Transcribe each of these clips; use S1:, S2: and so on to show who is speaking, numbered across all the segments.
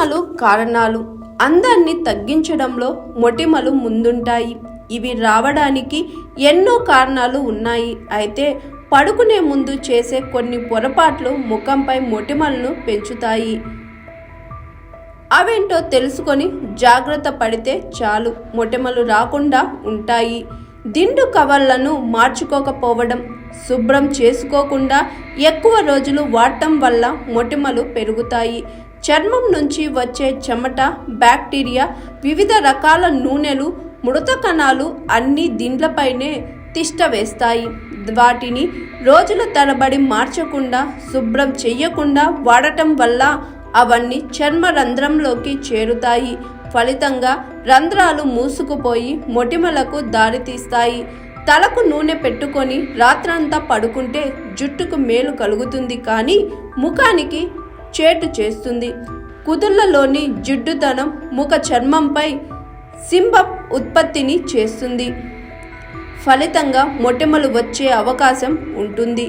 S1: మొటిమలు కారణాలు. అందాన్ని తగ్గించడంలో మొటిమలు ముందుంటాయి. ఇవి రావడానికి ఎన్నో కారణాలు ఉన్నాయి. అయితే పడుకునే ముందు చేసే కొన్ని పొరపాట్లు ముఖంపై మొటిమలను పెంచుతాయి. అవేంటో తెలుసుకొని జాగ్రత్త పడితే చాలు, మొటిమలు రాకుండా ఉంటాయి. దిండు కవర్లను మార్చుకోకపోవడం, శుభ్రం చేసుకోకుండా ఎక్కువ రోజులు వాడటం వల్ల మొటిమలు పెరుగుతాయి. చర్మం నుంచి వచ్చే చెమట, బ్యాక్టీరియా, వివిధ రకాల నూనెలు, మృత కణాలు అన్నీ దిండ్లపైనే తిష్ట వేస్తాయి. వాటిని రోజుల తరబడి మార్చకుండా, శుభ్రం చెయ్యకుండా వాడటం వల్ల అవన్నీ చర్మ రంధ్రంలోకి చేరుతాయి. ఫలితంగా రంధ్రాలు మూసుకుపోయి మొటిమలకు దారితీస్తాయి. తలకు నూనె పెట్టుకొని రాత్రంతా పడుకుంటే జుట్టుకు మేలు కలుగుతుంది, కానీ ముఖానికి చేటు చేస్తుంది. కుదుళ్లలోని జిడ్డుదనం ముఖ చర్మంపై సింబం ఉత్పత్తిని చేస్తుంది. ఫలితంగా మొటిమలు వచ్చే అవకాశం ఉంటుంది.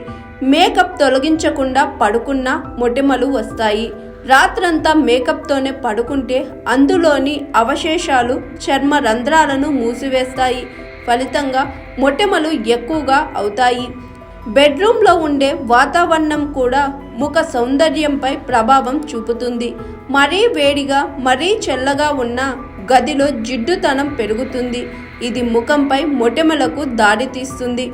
S1: మేకప్ తొలగించకుండా పడుకున్నా మొటిమలు వస్తాయి. రాత్రంతా మేకప్తోనే పడుకుంటే అందులోని అవశేషాలు చర్మ రంధ్రాలను మూసివేస్తాయి. ఫలితంగా మొటిమలు ఎక్కువగా అవుతాయి. బెడ్రూమ్లో ఉండే వాతావరణం కూడా ముఖ సౌందర్యంపై ప్రభావం చూపుతుంది. మరీ వేడిగా, మరీ చల్లగా ఉన్న గదిలో జిడ్డుతనం పెరుగుతుంది. ఇది ముఖంపై మొటిమలకు దారితీస్తుంది.